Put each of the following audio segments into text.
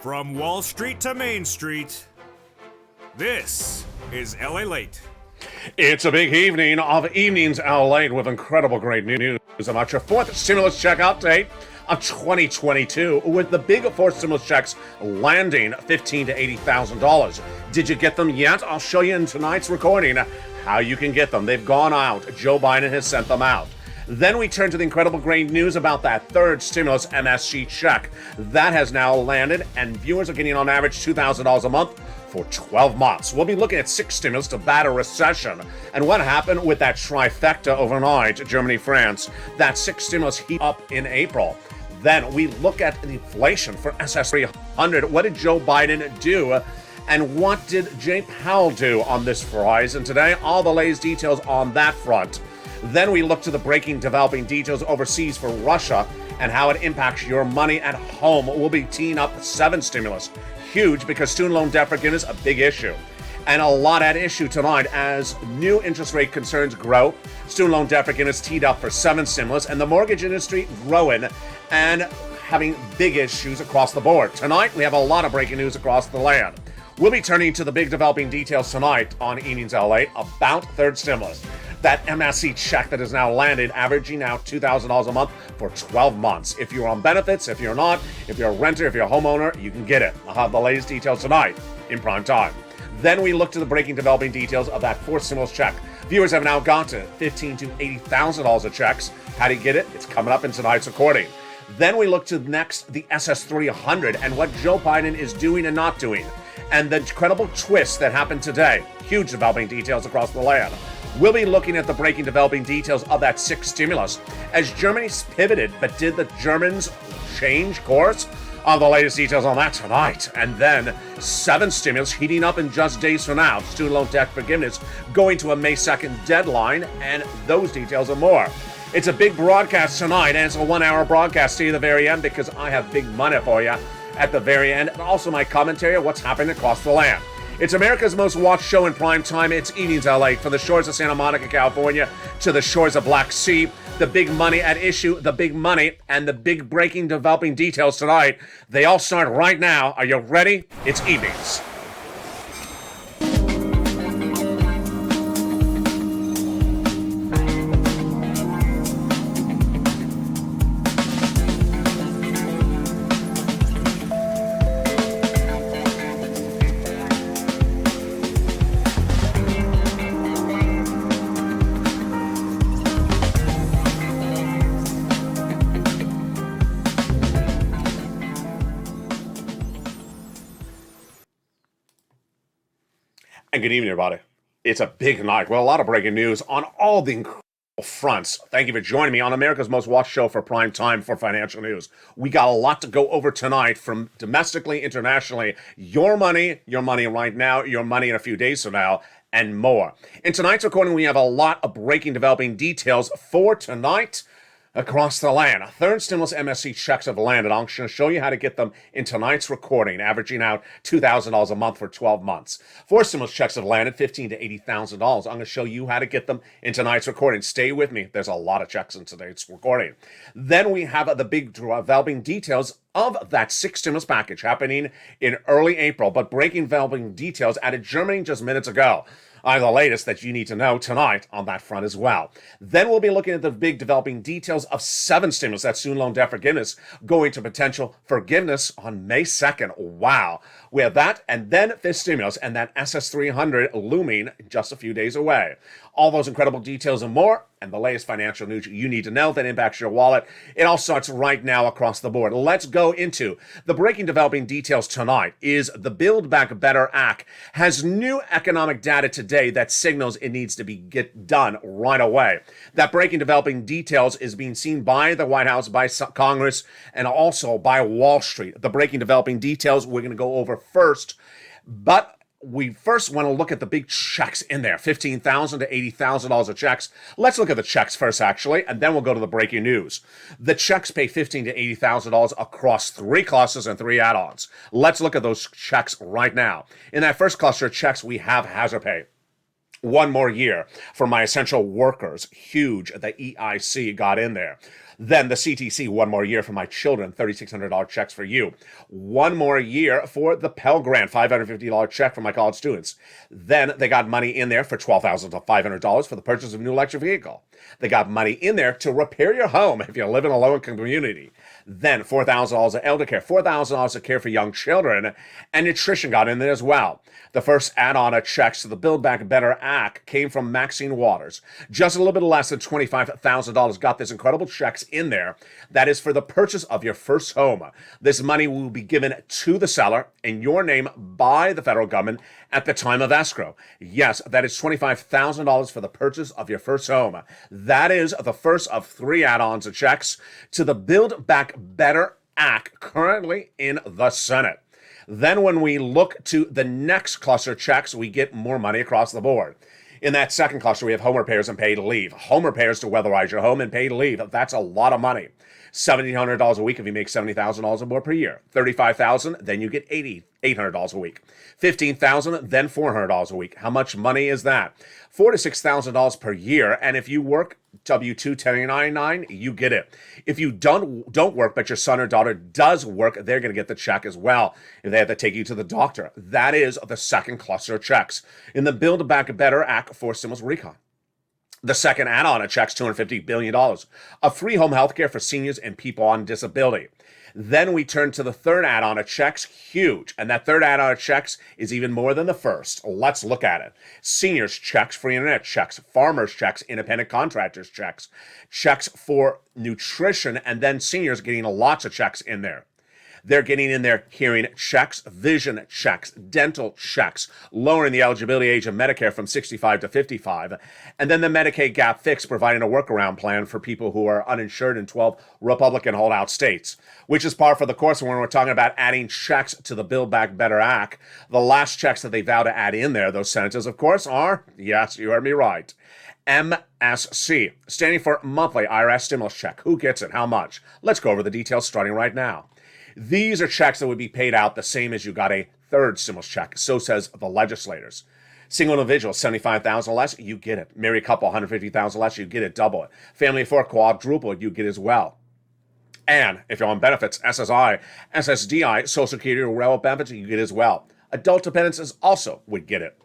From Wall Street to Main Street, this is LALATE. It's a big evening of Evenings LALATE with incredible great news about your fourth stimulus check update of 2022, with the big fourth stimulus checks landing $15,000 to $80,000. Did you get them yet? I'll show you in tonight's recording how you can get them. They've gone out. Joe Biden has sent them out. Then we turn to the incredible great news about that third stimulus MSC check. That has now landed, and viewers are getting on average $2,000 a month for 12 months. We'll be looking at 6 stimulus to bat a recession. And what happened with that trifecta overnight, Germany, France, that 6 stimulus heat up in April. Then we look at the inflation for SS 300. What did Joe Biden do? And what did Jay Powell do on this horizon today? All the latest details on that front. Then we look to the breaking developing details overseas for Russia and how it impacts your money at home. We'll be teeing up 7 stimulus. Huge, because student loan debt forgiveness, a big issue. And a lot at issue tonight as new interest rate concerns grow. Student loan debt forgiveness teed up for 7 stimulus, and the mortgage industry growing and having big issues across the board. Tonight, we have a lot of breaking news across the land. We'll be turning to the big developing details tonight on Evenings LA about third stimulus. That MSC check that has now landed, averaging out $2,000 a month for 12 months. If you're on benefits, if you're not, if you're a renter, if you're a homeowner, you can get it. I'll have the latest details tonight in prime time. Then we look to the breaking developing details of that fourth stimulus check. Viewers have now gotten $15,000 to $80,000 of checks. How do you get it? It's coming up in tonight's recording. Then we look to next the SS 300 and what Joe Biden is doing and not doing. And the incredible twist that happened today. Huge developing details across the land. We'll be looking at the breaking developing details of that 6 stimulus. As Germany's pivoted, but did the Germans change course? All the latest details on that tonight. And then 7 stimulus heating up in just days from now. Student loan debt forgiveness going to a May 2nd deadline, and those details and more. It's a big broadcast tonight, and it's a 1-hour broadcast. See you at the very end, because I have big money for you at the very end, and also my commentary on what's happening across the land. It's America's most watched show in prime time. It's Evenings LA, from the shores of Santa Monica, California, to the shores of Black Sea. The big money at issue, the big money, and the big breaking developing details tonight. They all start right now. Are you ready? It's Evenings. And good evening, everybody. It's a big night. Well, a lot of breaking news on all the incredible fronts. Thank you for joining me on America's most watched show for prime time for financial news. We got a lot to go over tonight, from domestically, internationally. Your money right now, your money in a few days from now, and more. In tonight's recording, we have a lot of breaking developing details for tonight across the land. Third stimulus MSC checks have landed. I'm going to show you how to get them in tonight's recording, averaging out $2,000 a month for 12 months. Four stimulus checks have landed, $15,000 to $80,000. I'm going to show you how to get them in tonight's recording. Stay with me. There's a lot of checks in today's recording. Then we have the big developing details of that 6 stimulus package happening in early April, but breaking developing details out of Germany just minutes ago. The latest that you need to know tonight on that front as well. Then we'll be looking at the big developing details of 7 stimulus, that student loan debt forgiveness, going to potential forgiveness on May 2nd. Wow. We have that, and then this stimulus and that SS 300 looming just a few days away. All those incredible details and more, and the latest financial news you need to know that impacts your wallet. It all starts right now across the board. Let's go into the breaking developing details tonight. Is the Build Back Better Act has new economic data today that signals it needs to be get done right away. That breaking developing details is being seen by the White House, by Congress, and also by Wall Street. The breaking developing details we're going to go over first, but we first want to look at the big checks in there, $15,000 to $80,000 of checks. Let's look at the checks first, actually, and then we'll go to the breaking news. The checks pay $15,000 to $80,000 across 3 clusters and 3 add-ons. Let's look at those checks right now. In that first cluster of checks, we have hazard pay. 1 more year for my essential workers. Huge. The EIC got in there. Then the CTC, 1 more year for my children, $3,600 checks for you. 1 more year for the Pell Grant, $550 check for my college students. Then they got money in there for $12,500 for the purchase of a new electric vehicle. They got money in there to repair your home if you live in a low-income community. Then $4,000 of elder care, $4,000 of care for young children, and nutrition got in there as well. The first add-on of checks to the Build Back Better Act came from Maxine Waters. Just a little bit less than $25,000 got this incredible checks in there. That is for the purchase of your first home. This money will be given to the seller in your name by the federal government at the time of escrow. Yes, that is $25,000 for the purchase of your first home. That is the first of 3 add-ons of checks to the Build Back Better Act currently in the Senate. Then when we look to the next cluster checks, we get more money across the board. In that second cluster, we have home repairs and paid leave. Home repairs to weatherize your home and paid leave. That's a lot of money. $1,700 a week if you make $70,000 or more per year. $35,000, then you get $800 a week. $15,000, then $400 a week. How much money is that? $4,000 to $6,000 per year. And if you work W-2 1099, you get it. If you don't work, but your son or daughter does work, they're going to get the check as well. If they have to take you to the doctor, that is the second cluster of checks in the Build Back Better Act for stimulus recon. The second add-on of checks, $250 billion of free home health care for seniors and people on disability. Then we turn to the third add-on of checks, huge. And that third add-on of checks is even more than the first. Let's look at it. Seniors checks, free internet checks, farmers checks, independent contractors checks, checks for nutrition, and then seniors getting lots of checks in there. They're getting in there hearing checks, vision checks, dental checks, lowering the eligibility age of Medicare from 65 to 55, and then the Medicaid gap fix, providing a workaround plan for people who are uninsured in 12 Republican holdout states, which is par for the course when we're talking about adding checks to the Build Back Better Act. The last checks that they vow to add in there, those senators, of course, are, yes, you heard me right, MSC, standing for Monthly IRS Stimulus Check. Who gets it? How much? Let's go over the details starting right now. These are checks that would be paid out the same as you got a third stimulus check. So says the legislators. Single individual, $75,000 less, you get it. Married couple, $150,000 less, you get it, double it. Family of 4, quadruple it, you get as well. And if you're on benefits, SSI, SSDI, Social Security, or railroad benefits, you get as well. Adult dependents also would get it.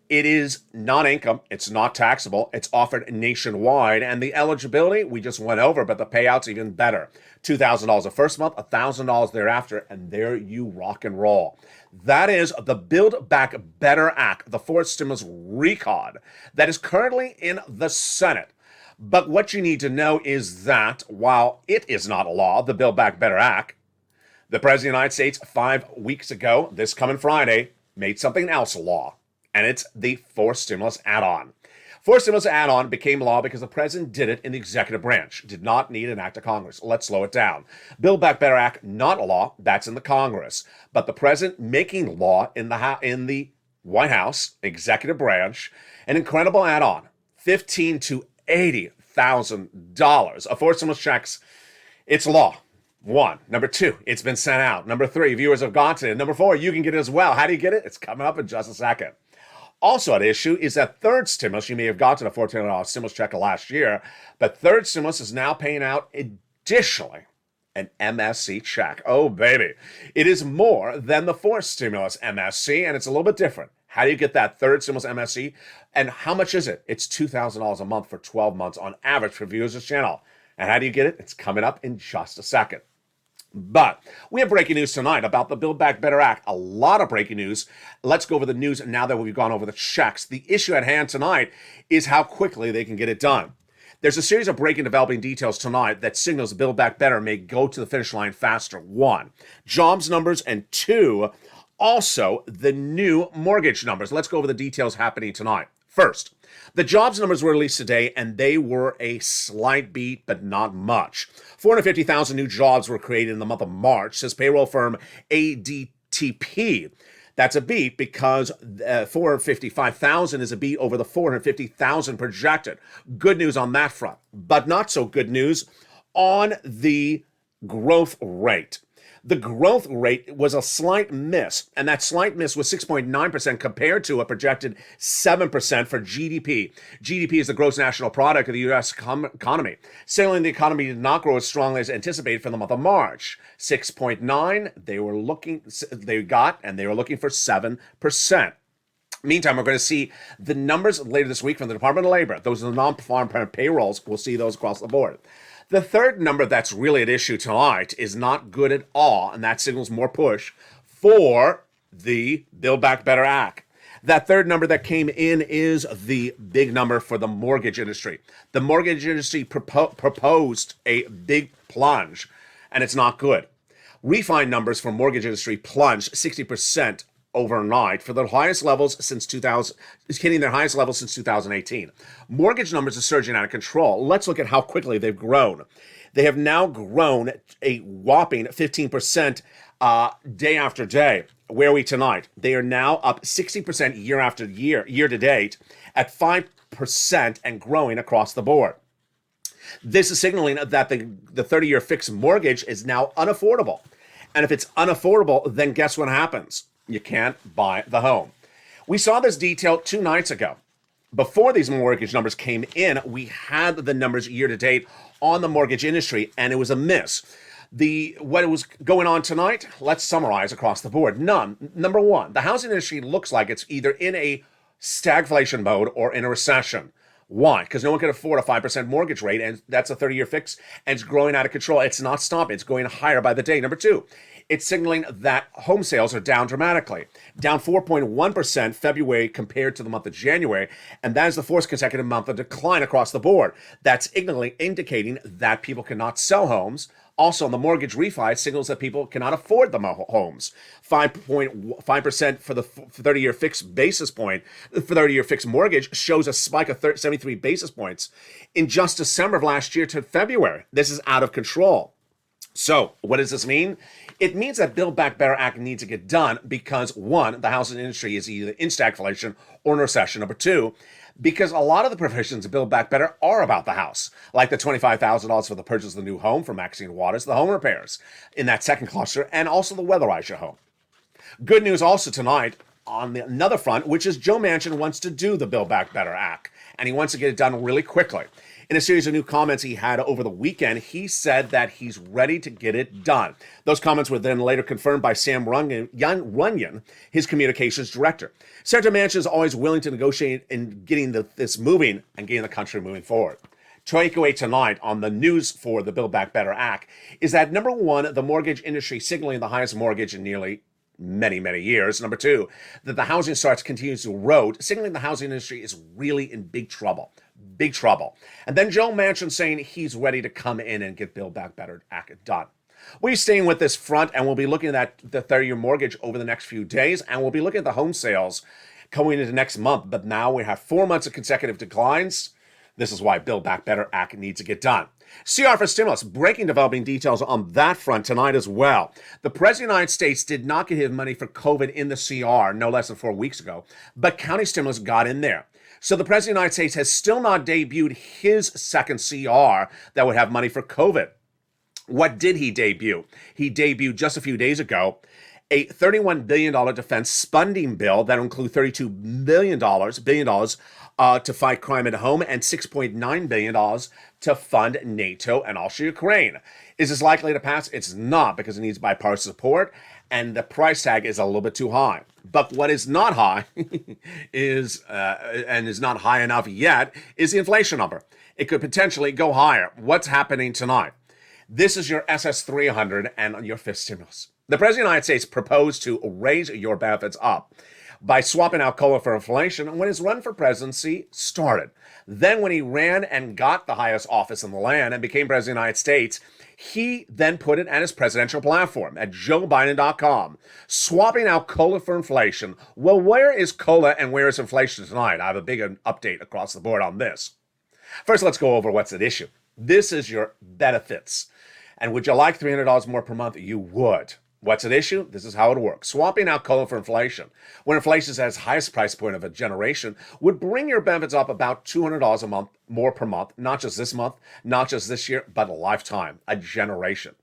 It is non-income, it's not taxable, it's offered nationwide, and the eligibility we just went over, but the payout's even better. $2,000 the first month, $1,000 thereafter, and there you rock and roll. That is the Build Back Better Act, the fourth stimulus recon that is currently in the Senate. But what you need to know is that while it is not a law, the Build Back Better Act, the President of the United States 5 weeks ago, this coming Friday, made something else a law. And it's the fourth stimulus add-on. Fourth stimulus add-on became law because the president did it in the executive branch. Did not need an act of Congress. Let's slow it down. Build Back Better Act, not a law. That's in the Congress. But the president making law in the White House, executive branch, an incredible add-on. $15,000 to $80,000 of fourth stimulus checks. It's law. 1. Number 2, it's been sent out. Number 3, viewers have gotten it. Number 4, you can get it as well. How do you get it? It's coming up in just a second. Also at issue is that third stimulus. You may have gotten a $1,400 stimulus check last year, but third stimulus is now paying out additionally an MSC check. Oh, baby. It is more than the fourth stimulus MSC, and it's a little bit different. How do you get that third stimulus MSC? And how much is it? It's $2,000 a month for 12 months on average for viewers of this channel. And how do you get it? It's coming up in just a second. But we have breaking news tonight about the Build Back Better Act. A lot of breaking news. Let's go over the news now that we've gone over the checks. The issue at hand tonight is how quickly they can get it done. There's a series of breaking developing details tonight that signals Build Back Better may go to the finish line faster. 1, jobs numbers, and 2, also the new mortgage numbers. Let's go over the details happening tonight. First, the jobs numbers were released today, and they were a slight beat, but not much. 450,000 new jobs were created in the month of March, says payroll firm ADTP. That's a beat because 455,000 is a beat over the 450,000 projected. Good news on that front, but not so good news on the growth rate. The growth rate was a slight miss, and that slight miss was 6.9% compared to a projected 7% for GDP. GDP is the gross national product of the U.S. economy. Signaling the economy did not grow as strongly as anticipated for the month of March. 6.9, they were looking for 7%. Meantime, we're going to see the numbers later this week from the Department of Labor. Those are the non-farm payrolls. We'll see those across the board. The third number that's really at issue tonight is not good at all, and that signals more push for the Build Back Better Act. That third number that came in is the big number for the mortgage industry. The mortgage industry proposed a big plunge, and it's not good. Refi numbers for mortgage industry plunged 60% overnight for the highest levels since 2000, hitting their highest levels since 2018. Mortgage numbers are surging out of control. Let's look at how quickly they've grown. They have now grown a whopping 15% day after day. Where are we tonight? They are now up 60% year after year, year to date, at 5% and growing across the board. This is signaling that the 30-year fixed mortgage is now unaffordable. And if it's unaffordable, then guess what happens? You can't buy the home. We saw this detail 2 nights ago. Before these mortgage numbers came in, we had the numbers year to date on the mortgage industry, and it was a miss. What was going on tonight? Let's summarize across the board. None. Number one, the housing industry looks like it's either in a stagflation mode or in a recession. Why? Because no one can afford a 5% mortgage rate, and that's a 30-year fix, and it's growing out of control. It's not stopping. It's going higher by the day. Number two, it's signaling that home sales are down dramatically, down 4.1% February compared to the month of January, and that is the fourth consecutive month of decline across the board. That's indicating that people cannot sell homes. Also, on the mortgage refi, it signals that people cannot afford the homes. 5.5% for the 30-year fixed basis point, for 30-year fixed mortgage shows a spike of 73 basis points in just December of last year to February. This is out of control. So what does this mean? It means that Build Back Better Act needs to get done because, one, the housing industry is either in stagflation or in recession. Number two, because a lot of the provisions of Build Back Better are about the house, like the $25,000 for the purchase of the new home for Maxine Waters, the home repairs in that second cluster, and also the weatherize your home. Good news also tonight on another front, which is Joe Manchin wants to do the Build Back Better Act, and he wants to get it done really quickly. In a series of new comments he had over the weekend, he said that he's ready to get it done. Those comments were then later confirmed by Sam Runyon, his communications director. Senator Manchin is always willing to negotiate in getting this moving and getting the country moving forward. Takeaway tonight on the news for the Build Back Better Act is that, number one, the mortgage industry signaling the highest mortgage in nearly many, many years. Number two, that the housing starts continues to erode, signaling the housing industry is really in big trouble. Big trouble. And then Joe Manchin saying he's ready to come in and get Build Back Better Act done. We're staying with this front, and we'll be looking at the 30-year mortgage over the next few days, and we'll be looking at the home sales coming into next month. But now we have 4 months of consecutive declines. This is why Build Back Better Act needs to get done. CR for stimulus. Breaking developing details on that front tonight as well. The President of the United States did not get his money for COVID in the CR no less than 4 weeks ago, but county stimulus got in there. So the President of the United States has still not debuted his second CR that would have money for COVID. What did he debut? He debuted just a few days ago a $31 billion defense spending bill that will include $32 billion to fight crime at home and $6.9 billion to fund NATO and also Ukraine. Is this likely to pass? It's not, because it needs bipartisan support, and the price tag is a little bit too high. But what is not high is not high enough yet, is the inflation number. It could potentially go higher. What's happening tonight? This is your SS300 and your fifth stimulus. The President of the United States proposed to raise your benefits up by swapping out COLA for inflation when his run for presidency started. Then when he ran and got the highest office in the land and became President of the United States, he then put it at his presidential platform at joebiden.com, swapping out COLA for inflation. Well, where is COLA and where is inflation tonight? I have a big update across the board on this. First, let's go over what's at issue. This is your benefits. And would you like $300 more per month? You would. What's at issue? This is how it works. Swapping out COLA for inflation, when inflation is at its highest price point of a generation, would bring your benefits up about $200 a month more per month, not just this month, not just this year, but a lifetime, a generation.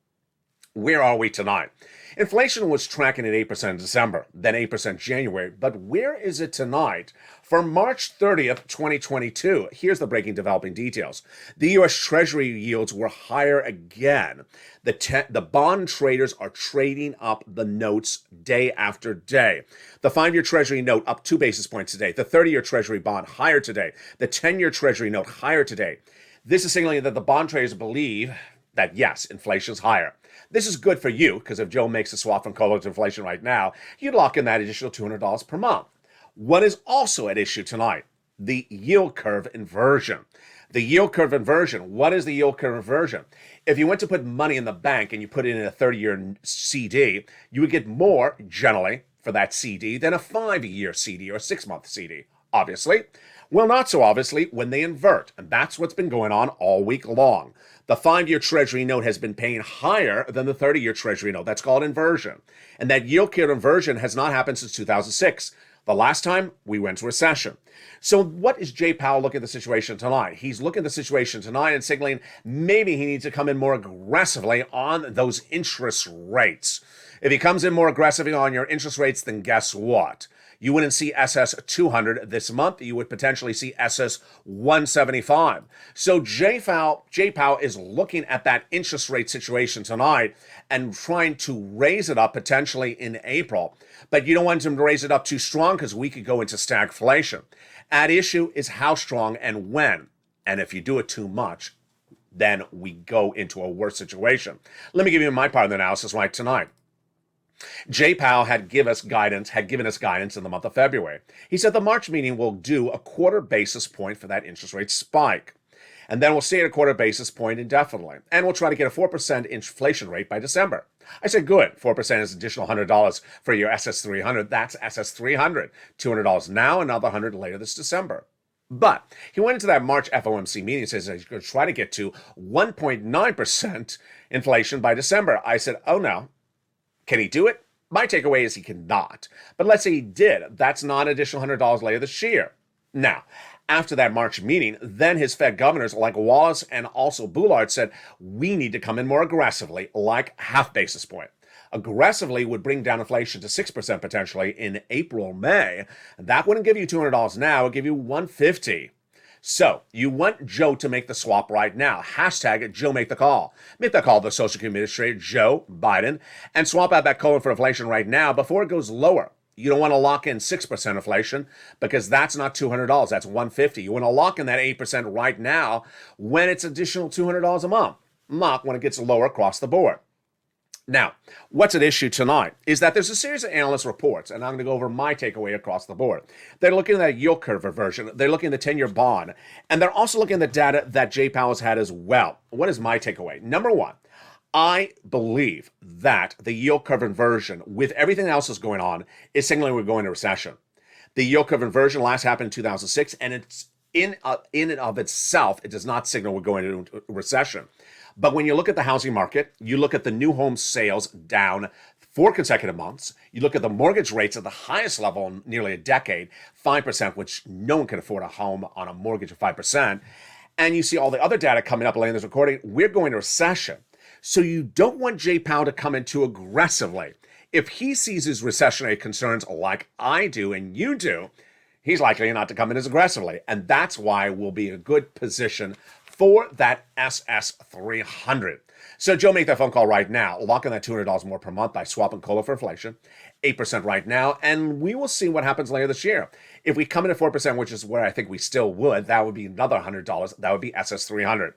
Where are we tonight? Inflation was tracking at 8% in December, then 8% January, but where is it tonight? For March 30th, 2022, here's the breaking developing details. The U.S. Treasury yields were higher again. The bond traders are trading up the notes day after day. The 5-year Treasury note up 2 basis points today. The 30-year Treasury bond higher today. The 10-year Treasury note higher today. This is signaling that the bond traders believe that, yes, inflation is higher. This is good for you, because if Joe makes a swap from COLA to inflation right now, you'd lock in that additional $200 per month. What is also at issue tonight? The yield curve inversion. The yield curve inversion. What is the yield curve inversion? If you went to put money in the bank and you put it in a 30-year CD, you would get more, generally, for that CD than a 5-year CD or a 6-month CD, obviously. Well, not so obviously when they invert, and that's what's been going on all week long. The 5-year Treasury note has been paying higher than the 30-year Treasury note. That's called inversion. And that yield curve inversion has not happened since 2006. The last time we went to recession. So what is Jay Powell looking at the situation tonight? He's looking at the situation tonight and signaling maybe he needs to come in more aggressively on those interest rates. If he comes in more aggressively on your interest rates, then guess what? You wouldn't see SS 200 this month. You would potentially see SS 175. So Jay Powell is looking at that interest rate situation tonight and trying to raise it up potentially in April. But you don't want him to raise it up too strong because we could go into stagflation. At issue is how strong and when. And if you do it too much, then we go into a worse situation. Let me give you my part of the analysis right tonight. Jay Powell had given us guidance in the month of February. He said the March meeting will do a 1/4 basis point for that interest rate spike. And then we'll stay at a 1/4 basis point indefinitely. And we'll try to get a 4% inflation rate by December. I said, good. 4% is additional $100 for your SS 300. That's SS 300. $200 now, another $100 later this December. But he went into that March FOMC meeting and says he's going to try to get to 1.9% inflation by December. I said, oh no. Can he do it? My takeaway is he cannot. But let's say he did. That's not an additional $100 later this year. Now, after that March meeting, then his Fed governors like Wallace and also Bullard said, we need to come in more aggressively, like 0.5 basis point. Aggressively would bring down inflation to 6% potentially in April, May. That wouldn't give you $200 now, it would give you $150. So, you want Joe to make the swap right now. Hashtag Joe make the call. Make the call to the Social Security Administrator, Joe Biden, and swap out that COLA for inflation right now before it goes lower. You don't want to lock in 6% inflation because that's not $200, that's $150. You want to lock in that 8% right now when it's additional $200 a month. When it gets lower across the board. Now, what's at issue tonight is that there's a series of analyst reports, and I'm going to go over my takeaway across the board. They're looking at that yield curve reversion. They're looking at the 10-year bond, and they're also looking at the data that Jay Powell's had as well. What is my takeaway? Number one, I believe that the yield curve inversion, with everything else that's going on, is signaling we're going into recession. The yield curve inversion last happened in 2006, and it's in and of itself, it does not signal we're going into recession. But when you look at the housing market, you look at the new home sales down 4 consecutive months. You look at the mortgage rates at the highest level in nearly a decade, 5%, which no one can afford a home on a mortgage of 5%. And you see all the other data coming up later in this recording. We're going to recession. So you don't want Jay Powell to come in too aggressively. If he sees his recessionary concerns like I do and you do, he's likely not to come in as aggressively. And that's why we'll be in a good position for that SS 300. So Joe, make that phone call right now. Lock in that $200 more per month by swapping COLA for inflation, 8% right now, and we will see what happens later this year. If we come in at 4%, which is where I think we still would, that would be another $100. That would be SS 300.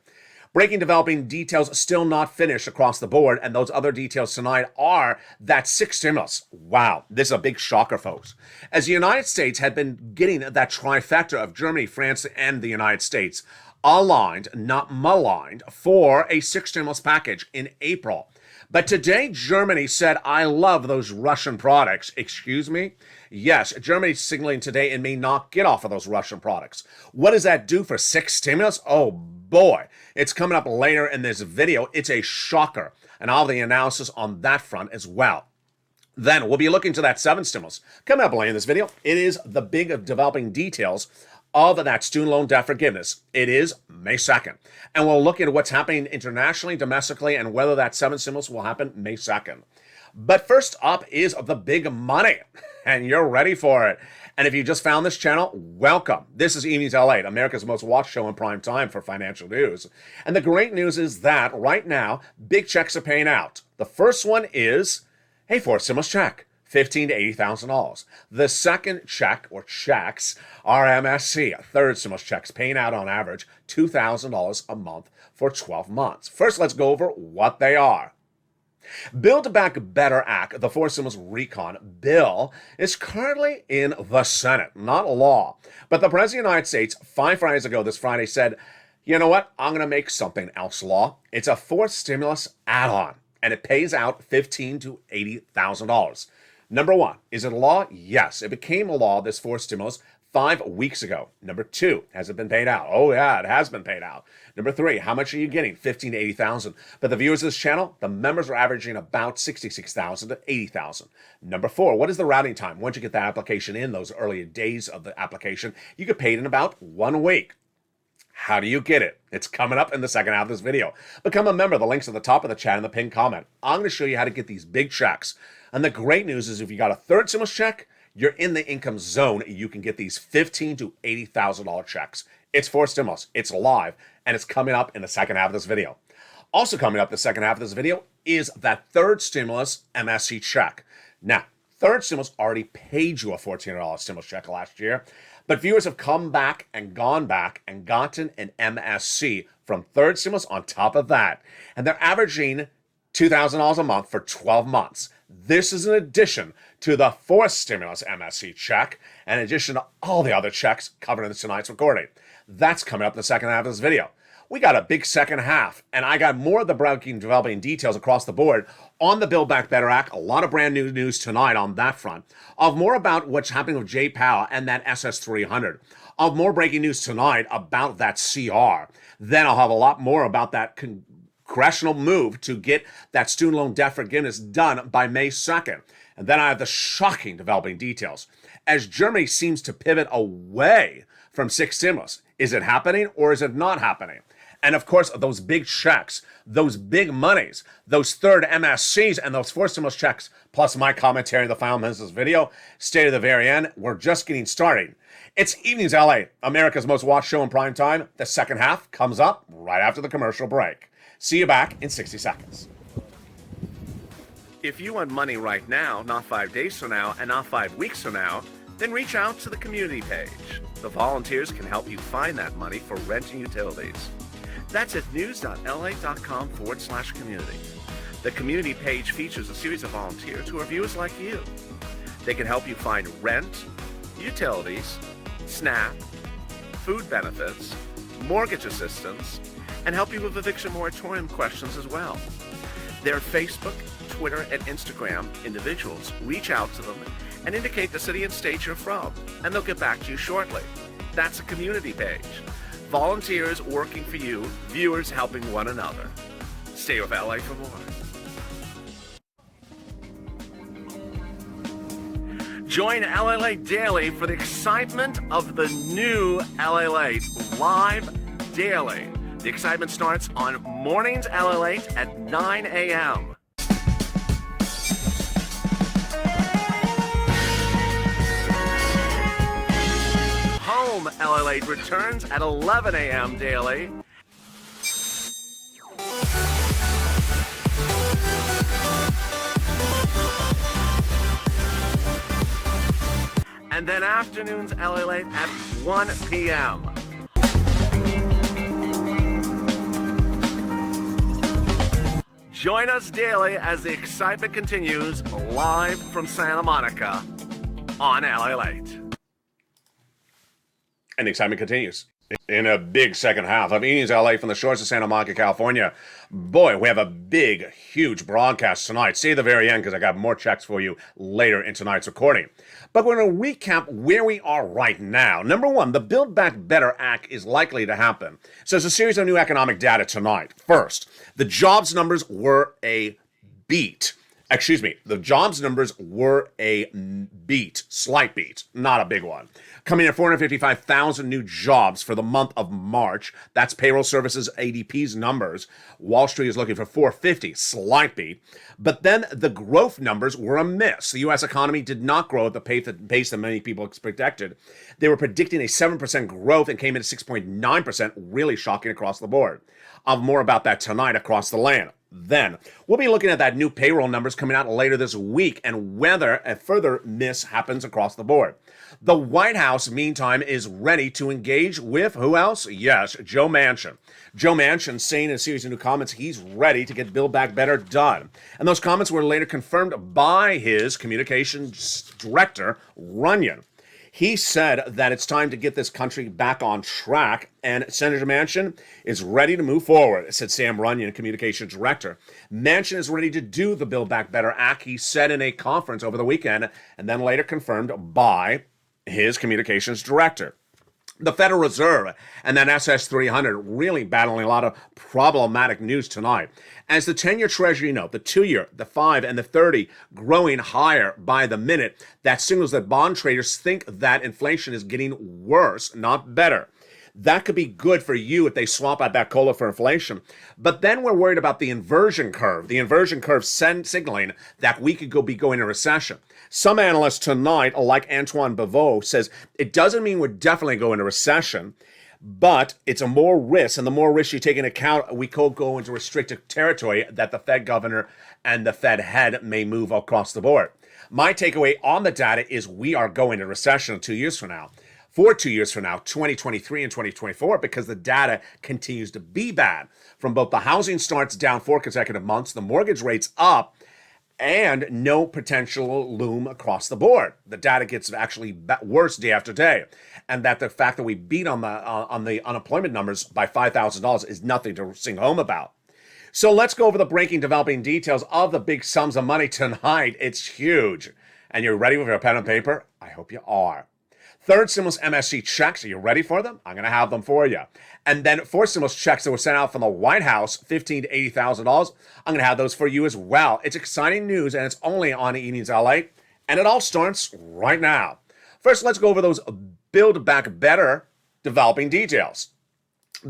Breaking developing details still not finished across the board, and those other details tonight are that 6 stimulus. Wow, this is a big shocker, folks. As the United States had been getting that trifecta of Germany, France, and the United States, aligned, not maligned, for a 6 stimulus package in April. But today, Germany said, I love those Russian products. Excuse me? Yes, Germany's signaling today it may not get off of those Russian products. What does that do for 6 stimulus? Oh boy, it's coming up later in this video. It's a shocker. And I'll have the analysis on that front as well. Then we'll be looking to that 7 stimulus. Coming up later in this video, it is the big developing details of that student loan debt forgiveness. It is May 2nd. And we'll look at what's happening internationally, domestically, and whether that 7th stimulus will happen May 2nd. But first up is the big money, and you're ready for it. And if you just found this channel, welcome. This is Evenings LALATE, America's most watched show in prime time for financial news. And the great news is that right now, big checks are paying out. The first one is a fourth stimulus check. $15,000 to $80,000. The second check, or checks, are MSC, third stimulus checks, paying out on average $2,000 a month for 12 months. First, let's go over what they are. Build Back Better Act, the fourth stimulus recon bill, is currently in the Senate, not law. But the President of the United States, 5 Fridays ago this Friday, said, you know what, I'm going to make something else law. It's a fourth stimulus add-on, and it pays out $15,000 to $80,000. Number one, is it a law? Yes, it became a law, this fourth stimulus, 5 weeks ago. Number two, has it been paid out? Oh yeah, it has been paid out. Number three, how much are you getting? $15,000 to $80,000. But the viewers of this channel, the members are averaging about $66,000 to $80,000. Number four, what is the routing time? Once you get that application in, those early days of the application, you get paid in about 1 week. How do you get it? It's coming up in the second half of this video. Become a member. The link's at the top of the chat and the pinned comment. I'm going to show you how to get these big checks. And the great news is if you got a third stimulus check, you're in the income zone. You can get these $15,000 to $80,000 checks. It's fourth stimulus. It's live, and it's coming up in the second half of this video. Also coming up the second half of this video is that third stimulus MSC check. Now, third stimulus already paid you a $1,400 stimulus check last year. But viewers have come back and gone back and gotten an MSC from third stimulus on top of that. And they're averaging $2,000 a month for 12 months. This is in addition to the fourth stimulus MSC check, and in addition to all the other checks covered in tonight's recording. That's coming up in the second half of this video. We got a big second half, and I got more of the breaking developing details across the board on the Build Back Better Act. A lot of brand new news tonight on that front. Of more about what's happening with Jay Powell and that SS300. Of more breaking news tonight about that CR. Then I'll have a lot more about that congressional move to get that student loan debt forgiveness done by May 2nd. And then I have the shocking developing details. As Germany seems to pivot away from sixth stimulus. Is it happening or is it not happening? And of course, those big checks, those big monies, those third MSCs and those fourth stimulus checks, plus my commentary in the final minutes of this video, stay to the very end. We're just getting started. It's Evenings LA, America's most watched show in prime time. The second half comes up right after the commercial break. See you back in 60 seconds. If you want money right now, not 5 days from now, and not 5 weeks from now, then reach out to the community page. The volunteers can help you find that money for rent and utilities. That's at news.la.com/community. The community page features a series of volunteers who are viewers like you. They can help you find rent, utilities, SNAP, food benefits, mortgage assistance, and help you with eviction moratorium questions as well. Their Facebook, Twitter, and Instagram individuals reach out to them and indicate the city and state you're from, and they'll get back to you shortly. That's a community page. Volunteers working for you, viewers helping one another. Stay with LA for more. Join LALATE Daily for the excitement of the new LALATE live daily. The excitement starts on mornings LALATE at 9 a.m. Home LALATE returns at 11 a.m. daily. And then afternoons LALATE at 1 p.m. Join us daily as the excitement continues live from Santa Monica on LALATE. And the excitement continues in a big second half of Evenings LA from the shores of Santa Monica, California. Boy, we have a big, huge broadcast tonight. Stay at the very end because I got more checks for you later in tonight's recording. But we're going to recap where we are right now. Number one, the Build Back Better Act is likely to happen. So there's a series of new economic data tonight. First, the jobs numbers were a beat. Excuse me, the jobs numbers were a beat, slight beat, not a big one. Coming in at 455,000 new jobs for the month of March. That's payroll services ADP's numbers. Wall Street is looking for 450, slight beat. But then the growth numbers were a miss. The U.S. economy did not grow at the pace that many people expected. They were predicting a 7% growth and came in at 6.9%, really shocking across the board. I'll have more about that tonight across the land. Then we'll be looking at that new payroll numbers coming out later this week and whether a further miss happens across the board. The White House, meantime, is ready to engage with who else? Yes, Joe Manchin. Joe Manchin saying in a series of new comments he's ready to get Build Back Better done. And those comments were later confirmed by his communications director, Runyon. He said that it's time to get this country back on track, and Senator Manchin is ready to move forward, said Sam Runyon, communications director. Manchin is ready to do the Build Back Better Act, he said in a conference over the weekend, and then later confirmed by his communications director. The Federal Reserve and that SS300 really battling a lot of problematic news tonight. As the 10-year Treasury note, the 2-year, the 5, and the 30 growing higher by the minute, that signals that bond traders think that inflation is getting worse, not better. That could be good for you if they swap out that COLA for inflation. But then we're worried about the inversion curve. The inversion curve signaling that we could be going into recession. Some analysts tonight, like Antoine Beveau, says it doesn't mean we're definitely going into recession, but it's a more risk. And the more risk you take into account, we could go into restrictive territory that the Fed governor and the Fed head may move across the board. My takeaway on the data is we are going into recession 2 years from now. For 2 years from now, 2023 and 2024, because the data continues to be bad. From both the housing starts down 4 consecutive months, the mortgage rates up, and no potential loom across the board. The data gets actually worse day after day. And that the fact that we beat on the unemployment numbers by $5,000 is nothing to sing home about. So let's go over the breaking, developing details of the big sums of money tonight. It's huge. And you're ready with your pen and paper? I hope you are. Third stimulus MSC checks. Are you ready for them? I'm going to have them for you. And then fourth stimulus checks that were sent out from the White House, $15,000 to $80,000. I'm going to have those for you as well. It's exciting news, and it's only on Evenings LA, and it all starts right now. First, let's go over those Build Back Better developing details.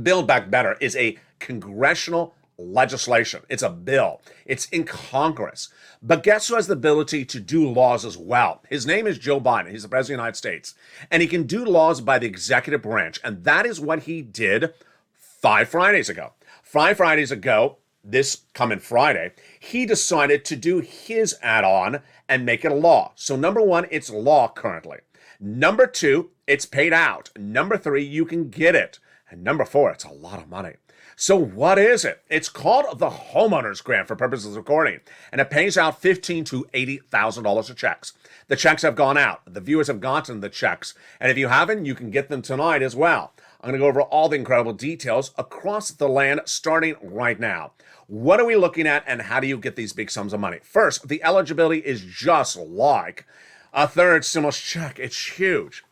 Build Back Better is a congressional legislation. It's a bill. It's in Congress. But guess who has the ability to do laws as well? His name is Joe Biden. He's the president of the United States. And he can do laws by the executive branch. And that is what he did 5 Fridays ago. 5 Fridays ago, this coming Friday, he decided to do his add-on and make it a law. So number 1, it's law currently. Number 2, it's paid out. Number 3, you can get it. And number 4, it's a lot of money. So what is it? It's called the homeowner's grant for purposes of recording, and it pays out $15,000 to $80,000 of checks. The checks have gone out. The viewers have gotten the checks, and if you haven't, you can get them tonight as well. I'm going to go over all the incredible details across the land starting right now. What are we looking at, and how do you get these big sums of money? First, the eligibility is just like a third stimulus check. It's huge.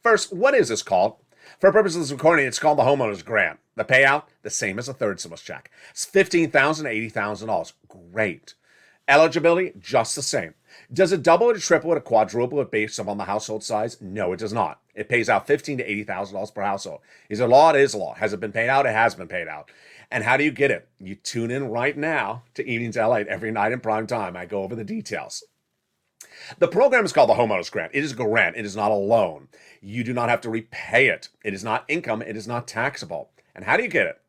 First, what is this called? For purposes of recording, it's called the homeowner's grant. The payout, the same as a third stimulus check. It's $15,000 to $80,000. Great. Eligibility, just the same. Does it double it, triple it, or quadruple it based upon the household size? No, it does not. It pays out $15,000 to $80,000 per household. Is it law? It is law. Has it been paid out? It has been paid out. And how do you get it? You tune in right now to Evenings LA every night in prime time. I go over the details. The program is called the Homeowner's Grant. It is a grant. It is not a loan. You do not have to repay it. It is not income. It is not taxable. And how do you get it?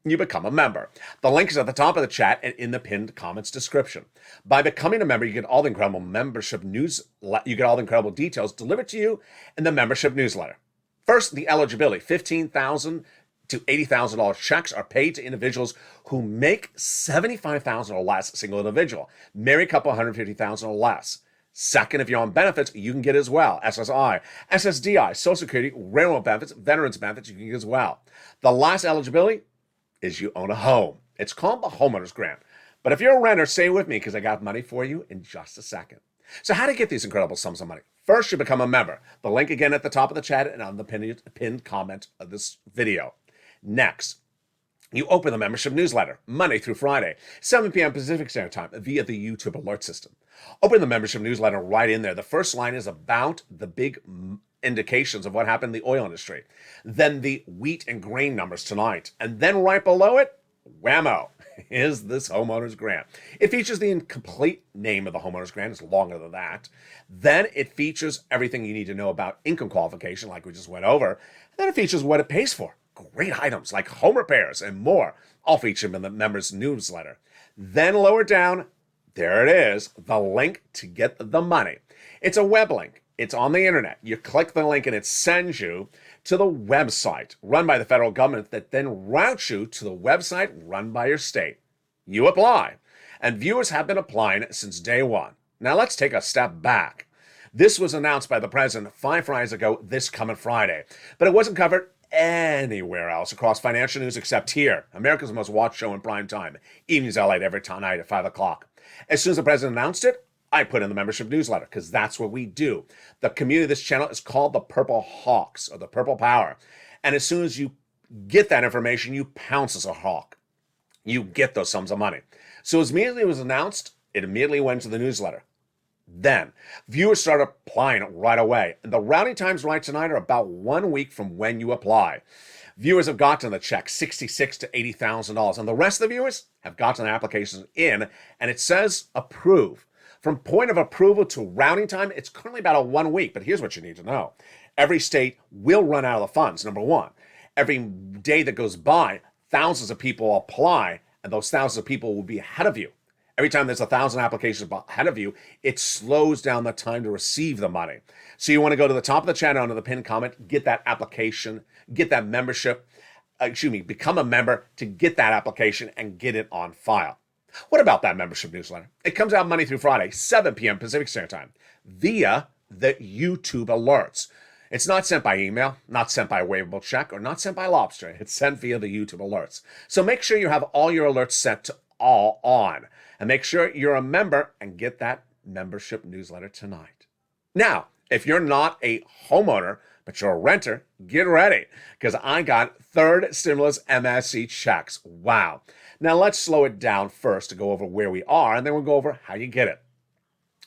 You become a member. The link is at the top of the chat and in the pinned comments description. By becoming a member, you get all the incredible membership news. You get all the incredible details delivered to you in the membership newsletter. First, the eligibility. $15,000 to $80,000 checks are paid to individuals who make $75,000 or less, single individual. Married couple, $150,000 or less. Second, if you're on benefits, you can get as well. SSI, SSDI, Social Security, railroad benefits, veterans benefits, you can get as well. The last eligibility is you own a home. It's called the Homeowner's Grant. But if you're a renter, stay with me because I got money for you in just a second. So how to get these incredible sums of money? First, you become a member. The link again at the top of the chat and on the pinned comment of this video. Next, You open the membership newsletter Monday through Friday, 7 p.m. Pacific Standard Time via the YouTube alert system. Open the membership newsletter right in there. The first line is about the big indications of what happened in the oil industry. Then the wheat and grain numbers tonight. And then right below it, whammo, is this homeowner's grant. It features the complete name of the homeowner's grant. It's longer than that. Then it features everything you need to know about income qualification, like we just went over. And then it features what it pays for. Great items like home repairs and more, all featured in the members' newsletter. Then lower down, there it is, the link to get the money. It's a web link. It's on the internet. You click the link and it sends you to the website run by the federal government that then routes you to the website run by your state. You apply. And viewers have been applying since day one. Now let's take a step back. This was announced by the president 5 Fridays ago this coming Friday, but it wasn't covered anywhere else across financial news except here, America's most watched show in prime time, Evenings LALATE every night at 5 o'clock. As soon as the president announced it, I put in the membership newsletter because that's what we do. The community of this channel is called the Purple Hawks or the Purple Power. And as soon as you get that information, you pounce as a hawk. You get those sums of money. So as immediately it was announced, it immediately went to the newsletter. Then, viewers started applying right away. And the routing times right tonight are about 1 week from when you apply. Viewers have gotten the check, $66,000 to $80,000. And the rest of the viewers have gotten their applications in, and it says approve. From point of approval to routing time, it's currently about a 1 week. But here's what you need to know. Every state will run out of the funds, number one. Every day that goes by, thousands of people apply, and those thousands of people will be ahead of you. Every time there's 1,000 applications ahead of you, it slows down the time to receive the money. So you want to go to the top of the channel under the pinned comment, get that application, get that membership, become a member to get that application and get it on file. What about that membership newsletter? It comes out Monday through Friday, 7 p.m. Pacific Standard Time, via the YouTube alerts. It's not sent by email, not sent by waivable check, or not sent by lobster. It's sent via the YouTube alerts. So make sure you have all your alerts set to all on. And make sure you're a member and get that membership newsletter tonight. Now, if you're not a homeowner, but you're a renter, get ready, because I got third stimulus MSC checks. Wow. Now, let's slow it down first to go over where we are, and then we'll go over how you get it.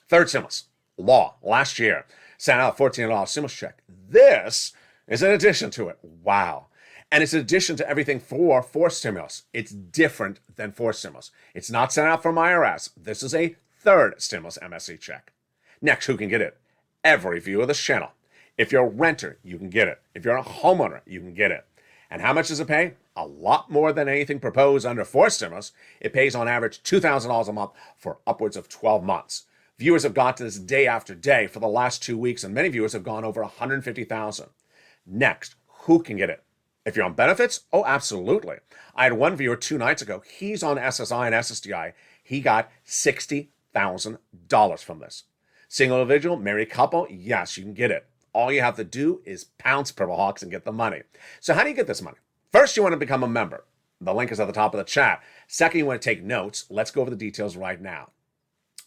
Third stimulus, law, last year, sent out a $1,400 stimulus check. This is an addition to it. Wow. And it's an addition to everything for fourth stimulus. It's different than fourth stimulus. It's not sent out from IRS. This is a third stimulus MSC check. Next, who can get it? Every viewer of this channel. If you're a renter, you can get it. If you're a homeowner, you can get it. And how much does it pay? A lot more than anything proposed under fourth stimulus. It pays on average $2,000 a month for upwards of 12 months. Viewers have got to this day after day for the last 2 weeks, and many viewers have gone over 150,000. Next, who can get it? If you're on benefits, oh, absolutely. I had one viewer 2 nights ago. He's on SSI and SSDI. He got $60,000 from this. Single individual, married couple, yes, you can get it. All you have to do is pounce Purple Hawks and get the money. So how do you get this money? First, you want to become a member. The link is at the top of the chat. Second, you want to take notes. Let's go over the details right now.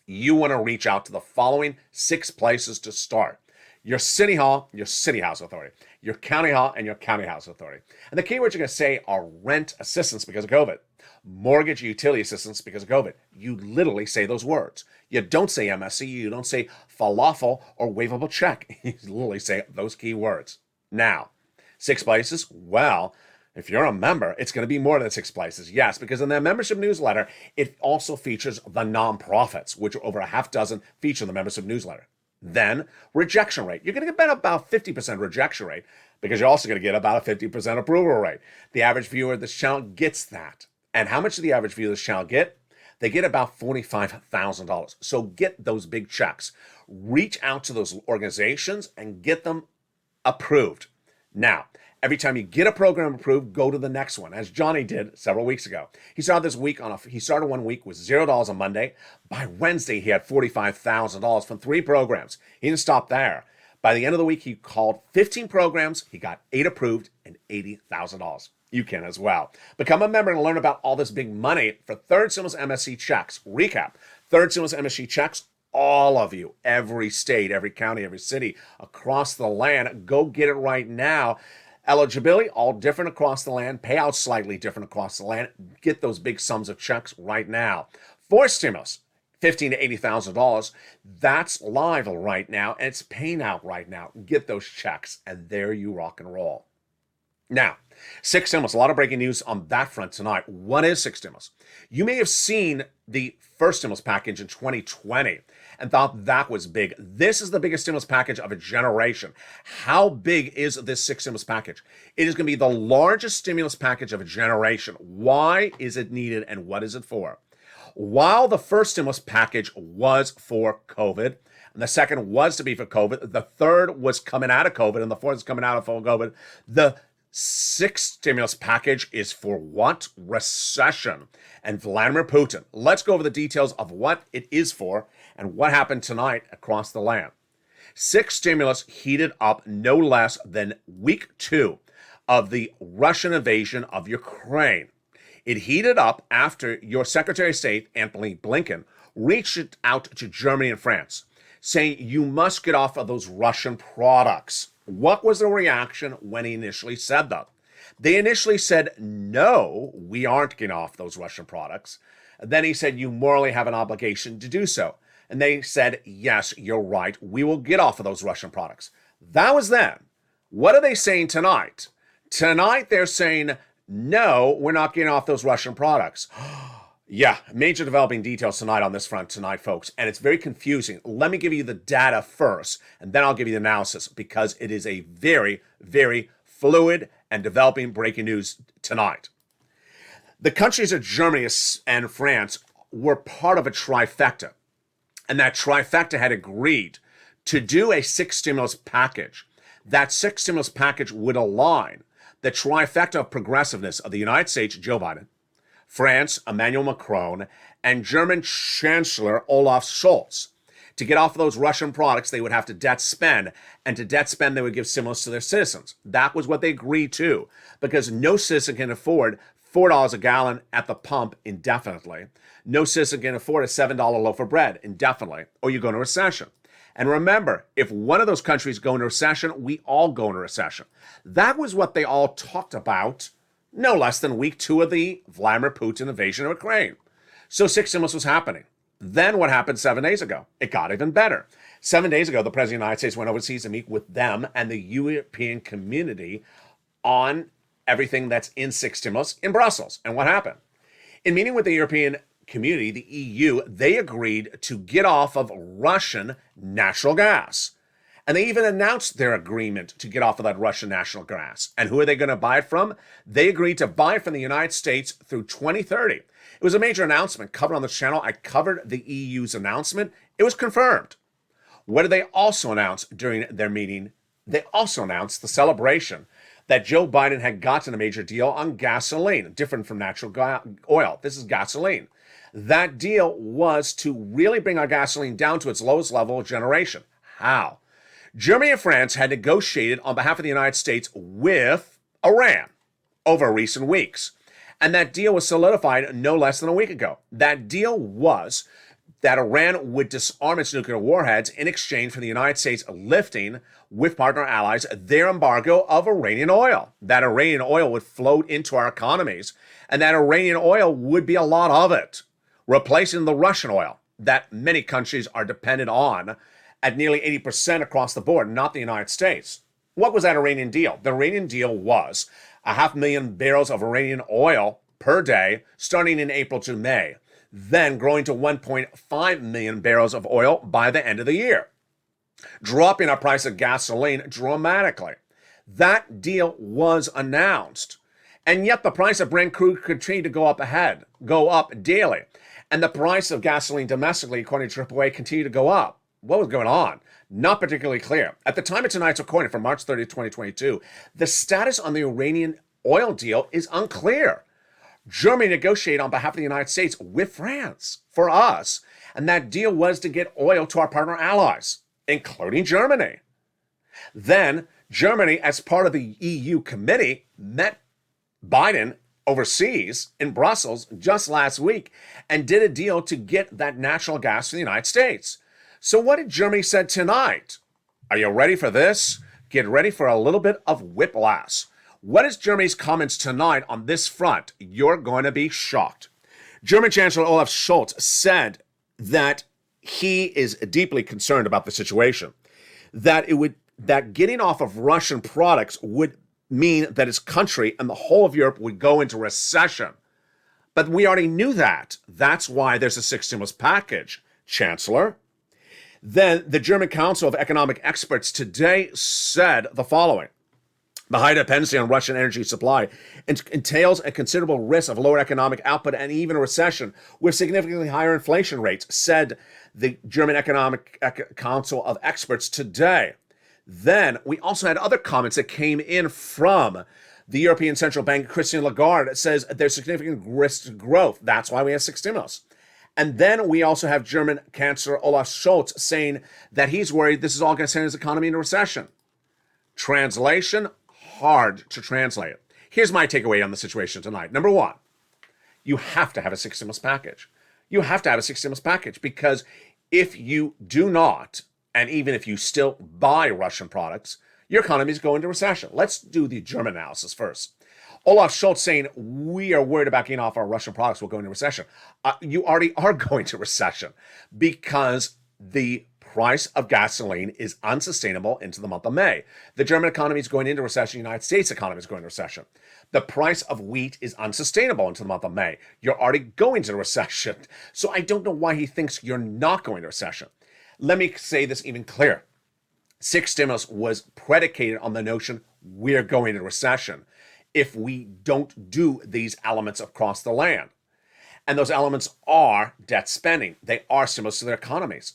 You want to reach out to the following 6 places to start. Your city hall, your city house authority, your county hall, and your county house authority. And the keywords you're going to say are rent assistance because of COVID, mortgage utility assistance because of COVID. You literally say those words. You don't say MSC, you don't say falafel or waivable check. You literally say those key words. Now, 6 places, well, if you're a member, it's going to be more than 6 places. Yes, because in the membership newsletter, it also features the nonprofits, which are over a half dozen feature in the membership newsletter. Then, rejection rate. You're going to get about 50% rejection rate because you're also going to get about a 50% approval rate. The average viewer of this channel gets that. And how much do the average viewer of this channel get? They get about $45,000. So get those big checks. Reach out to those organizations and get them approved. Now, every time you get a program approved, go to the next one, as Johnny did several weeks ago. He started 1 week with $0 on Monday. By Wednesday, he had $45,000 from 3 programs. He didn't stop there. By the end of the week, he called 15 programs. He got 8 approved and $80,000. You can as well. Become a member and learn about all this big money for third stimulus MSC checks. Recap, third stimulus MSC checks, all of you, every state, every county, every city across the land, go get it right now. Eligibility, all different across the land. Payouts slightly different across the land. Get those big sums of checks right now. For stimulus, $15,000 to $80,000. That's live right now, and it's paying out right now. Get those checks, and there you rock and roll. Now, six stimulus, a lot of breaking news on that front tonight. What is six stimulus? You may have seen the first stimulus package in 2020 and thought that was big. This is the biggest stimulus package of a generation. How big is this six stimulus package? It is going to be the largest stimulus package of a generation. Why is it needed and what is it for? While the first stimulus package was for COVID, and the second was to be for COVID, the third was coming out of COVID, and the fourth is coming out of full COVID, the sixth stimulus package is for what? Recession. And Vladimir Putin. Let's go over the details of what it is for and what happened tonight across the land. Sixth stimulus heated up no less than week 2 of the Russian invasion of Ukraine. It heated up after your Secretary of State, Antony Blinken, reached out to Germany and France, saying you must get off of those Russian products. What was the reaction when he initially said that? They initially said, no, we aren't getting off those Russian products. And then he said, you morally have an obligation to do so. And they said, yes, you're right. We will get off of those Russian products. That was then. What are they saying tonight? Tonight, they're saying, no, we're not getting off those Russian products. Yeah, major developing details tonight on this front tonight, folks, and it's very confusing. Let me give you the data first, and then I'll give you the analysis, because it is a very, very fluid and developing breaking news tonight. The countries of Germany and France were part of a trifecta, and that trifecta had agreed to do a six stimulus package. That six stimulus package would align the trifecta of progressiveness of the United States, Joe Biden, France, Emmanuel Macron, and German Chancellor Olaf Scholz. To get off of those Russian products, they would have to debt spend, and to debt spend, they would give stimulus to their citizens. That was what they agreed to, because no citizen can afford $4 a gallon at the pump indefinitely. No citizen can afford a $7 loaf of bread indefinitely, or you go into recession. And remember, if one of those countries go into recession, we all go into recession. That was what they all talked about no less than week 2 of the Vladimir Putin invasion of Ukraine. So six stimulus was happening. Then what happened 7 days ago? It got even better. 7 days ago, the President of the United States went overseas to meet with them and the European community on everything that's in six stimulus in Brussels. And what happened? In meeting with the European community, the EU, they agreed to get off of Russian natural gas. And they even announced their agreement to get off of that Russian natural gas. And who are they going to buy it from? They agreed to buy it from the United States through 2030. It was a major announcement covered on this channel. I covered the EU's announcement. It was confirmed. What did they also announce during their meeting? They also announced the celebration that Joe Biden had gotten a major deal on gasoline, different from natural oil. This is gasoline. That deal was to really bring our gasoline down to its lowest level of generation. How? Germany and France had negotiated on behalf of the United States with Iran over recent weeks. And that deal was solidified no less than a week ago. That deal was that Iran would disarm its nuclear warheads in exchange for the United States lifting, with partner allies, their embargo of Iranian oil. That Iranian oil would float into our economies, and that Iranian oil would be a lot of it, replacing the Russian oil that many countries are dependent on at nearly 80% across the board, not the United States. What was that Iranian deal? The Iranian deal was 500,000 barrels of Iranian oil per day, starting in April to May, then growing to 1.5 million barrels of oil by the end of the year, dropping our price of gasoline dramatically. That deal was announced. And yet the price of Brent crude continued to go up daily. And the price of gasoline domestically, according to AAA, continued to go up. What was going on? Not particularly clear. At the time of tonight's recording, from March 30th, 2022, the status on the Iranian oil deal is unclear. Germany negotiated on behalf of the United States with France for us, and that deal was to get oil to our partner allies, including Germany. Then Germany, as part of the EU committee, met Biden overseas in Brussels just last week and did a deal to get that natural gas to the United States. So what did Germany say tonight? Are you ready for this? Get ready for a little bit of whiplash. What is Germany's comments tonight on this front? You're going to be shocked. German Chancellor Olaf Scholz said that he is deeply concerned about the situation, that getting off of Russian products would mean that his country and the whole of Europe would go into recession. But we already knew that. That's why there's a sixth stimulus package, Chancellor. Then the German Council of Economic Experts today said the following. The high dependency on Russian energy supply entails a considerable risk of lower economic output and even a recession with significantly higher inflation rates, said the German Economic Council of Experts today. Then we also had other comments that came in from the European Central Bank. Christine Lagarde says there's significant risk to growth. That's why we have six stimulus. And then we also have German Chancellor Olaf Scholz saying that he's worried this is all going to send his economy into recession. Translation, hard to translate. Here's my takeaway on the situation tonight. Number one, you have to have a six stimulus package. You have to have a six stimulus package because if you do not, and even if you still buy Russian products, your economy is going into recession. Let's do the German analysis first. Olaf Scholz saying we are worried about getting off our Russian products will go into recession. You already are going to recession because the price of gasoline is unsustainable into the month of May. The German economy is going into recession. The United States economy is going into recession. The price of wheat is unsustainable into the month of May. You're already going to recession. So I don't know why he thinks you're not going to recession. Let me say this even clearer. Six stimulus was predicated on the notion we're going into recession if we don't do these elements across the land. And those elements are debt spending. They are stimulus to their economies.